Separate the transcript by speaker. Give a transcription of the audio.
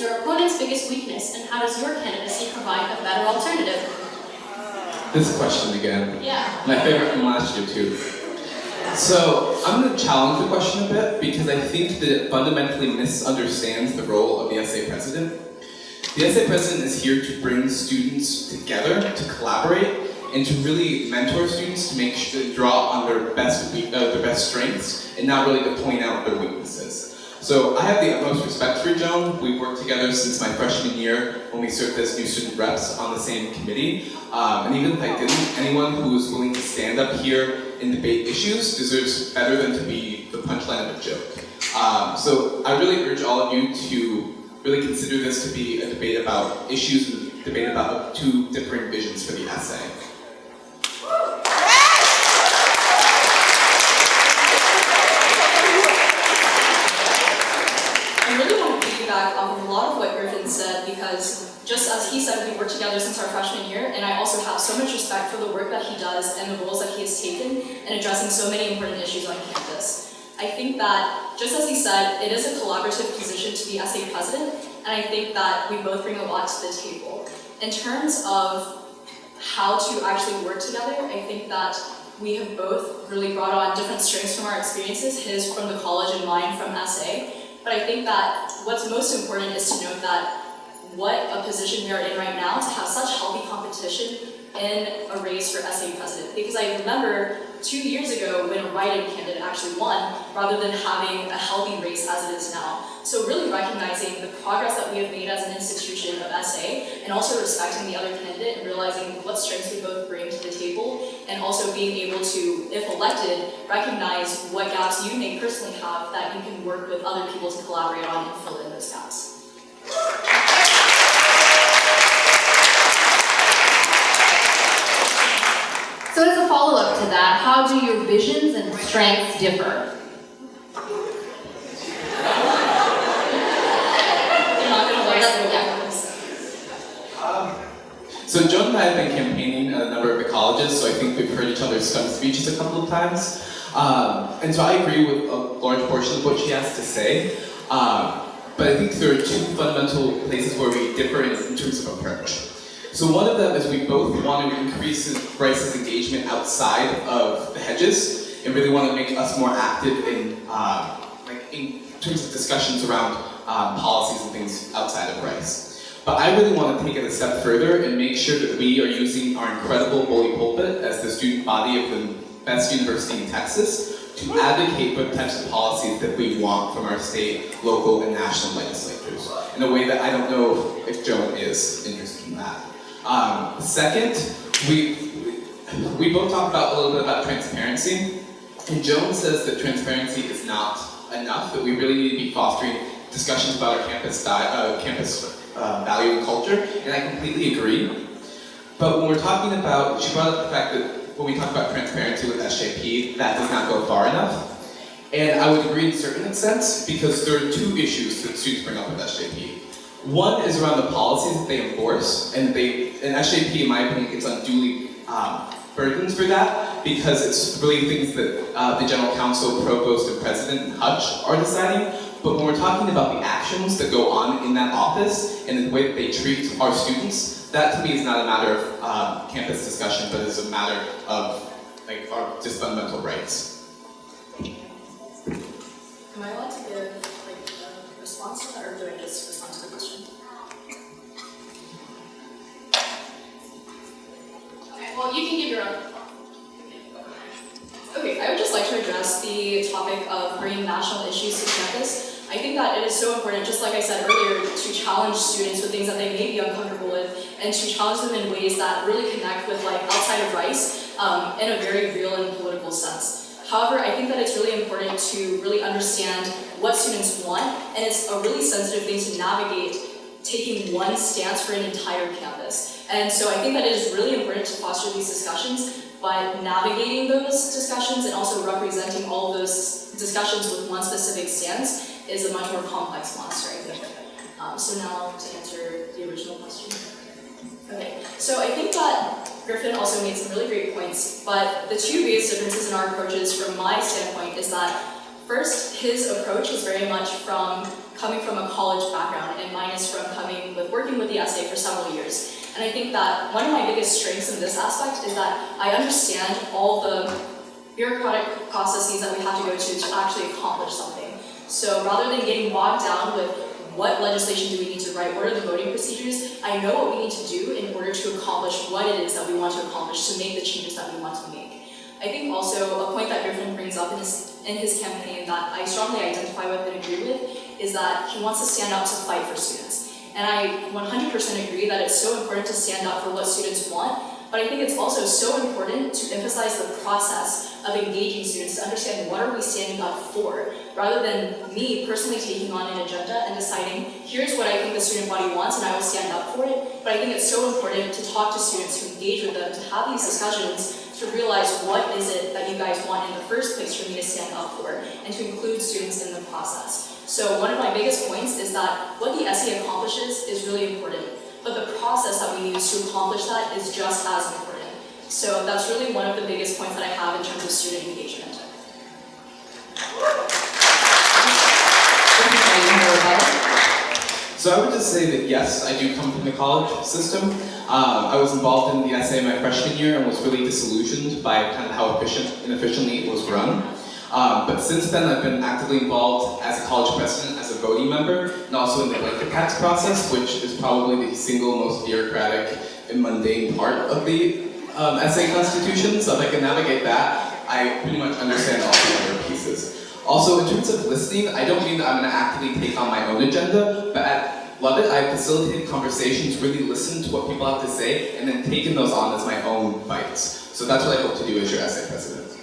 Speaker 1: your opponent's biggest weakness, and how does your candidacy provide a better alternative?
Speaker 2: This question again.
Speaker 1: Yeah.
Speaker 2: My favorite from last year too. So I'm going to challenge the question a bit because I think that it fundamentally misunderstands the role of the essay president. The essay president is here to bring students together, to collaborate, and to really mentor students to make sure to draw on their best strengths and not really to point out their weaknesses. So I have the utmost respect for Joan. We've worked together since my freshman year when we served as new student reps on the same committee. And even if I didn't, anyone who is willing to stand up here and debate issues deserves better than to be the punchline of a joke. So I really urge all of you to really consider this to be a debate about issues and a debate about two differing visions for the essay.
Speaker 3: I really want to piggyback off of a lot of what Griffin said, because just as he said, we've worked together since our freshman year, and I also have so much respect for the work that he does and the roles that he has taken in addressing so many important issues on campus. I think that, just as he said, it is a collaborative position to be essay president, and I think that we both bring a lot to the table. In terms of how to actually work together, I think that we have both really brought on different strengths from our experiences, his from the college and mine from SA. But I think that what's most important is to note that what a position we are in right now to have such healthy competition in a race for SA president. Because I remember 2 years ago when a write-in candidate actually won, rather than having a healthy race as it is now. So really recognizing the progress that we have made as an institution of SA, and also respecting the other candidate and realizing what strengths we both bring to the table, and also being able to, if elected, recognize what gaps you may personally have that you can work with other people to collaborate on and fill in those gaps.
Speaker 4: So as a follow-up to that, how do your visions and strengths differ?
Speaker 2: So Joan and I have been campaigning at a number of the colleges, so I think we've heard each other's stump speeches a couple of times. And so I agree with a large portion of what she has to say. But I think there are two fundamental places where we differ in terms of approach. So one of them is we both want to increase Bryce's engagement outside of the hedges and really want to make us more active in terms of discussions around policies and things outside of Bryce. But I really want to take it a step further and make sure that we are using our incredible bully pulpit as the student body of the best university in Texas to advocate for the types of policies that we want from our state, local, and national legislatures in a way that I don't know if Joan is interested in that. Second, we both talked about a little bit about transparency, and Joan says that transparency is not enough, that we really need to be fostering discussions about our campus value and culture, and I completely agree. But when we're talking about, she brought up the fact that when we talk about transparency with SJP, that does not go far enough. And I would agree in certain extents, because there are two issues that students bring up with SJP. One is around the policies that they enforce, and SJP, in my opinion, gets unduly burdened for that, because it's really things that the General Counsel, Provost, and President, and Hutch are deciding. But when we're talking about the actions that go on in that office, and the way that they treat our students, that to me is not a matter of campus discussion, but is a matter of our just fundamental rights.
Speaker 3: Am I allowed to give a response to that, or do I just respond to the question?
Speaker 1: Okay, well, you can give your own.
Speaker 3: Okay, I would just like to address the topic of bringing national issues to campus. I think that it is so important, just like I said earlier, to challenge students with things that they may be uncomfortable with, and to challenge them in ways that really connect with outside of Rice in a very real and political sense. However, I think that it's really important to really understand what students want, and it's a really sensitive thing to navigate taking one stance for an entire campus. And so I think that it is really important to foster these discussions, but navigating those discussions and also representing all of those discussions with one specific stance is a much more complex monster, I think. So now to answer the original question. Okay, so I think that Griffin also made some really great points, but the two biggest differences in our approaches from my standpoint is that First, his approach is very much from coming from a college background, and mine is from working with the essay for several years. And I think that one of my biggest strengths in this aspect is that I understand all the bureaucratic processes that we have to go to actually accomplish something. So rather than getting bogged down with what legislation do we need to write, what are the voting procedures, I know what we need to do in order to accomplish what it is that we want to accomplish, to make the changes that we want to make. I think also a point that Griffin brings up in his campaign that I strongly identify with and agree with is that he wants to stand up to fight for students. And I 100% agree that it's so important to stand up for what students want, but I think it's also so important to emphasize the process of engaging students to understand what are we standing up for, rather than me personally taking on an agenda and deciding, here's what I think the student body wants and I will stand up for it. But I think it's so important to talk to students, to engage with them, to have these discussions, to realize what is it that you guys want in the first place for me to stand up for, and to include students in the process. So one of my biggest points is that what the essay accomplishes is really important, but the process that we use to accomplish that is just as important. So that's really one of the biggest points that I have in terms of student engagement.
Speaker 2: So I would just say that yes, I do come from the college system. I was involved in the essay my freshman year and was really disillusioned by kind of how inefficiently it was run. But since then, I've been actively involved as a college president, as a voting member, and also in the blanket tax process, which is probably the single most bureaucratic and mundane part of the essay constitution. So if I can navigate that, I pretty much understand all the other pieces. Also, in terms of listening, I don't mean that I'm going to actively take on my own agenda, but at Love It, I facilitate conversations, really listen to what people have to say, and then taking those on as my own bites. So that's what I hope to do as your essay president.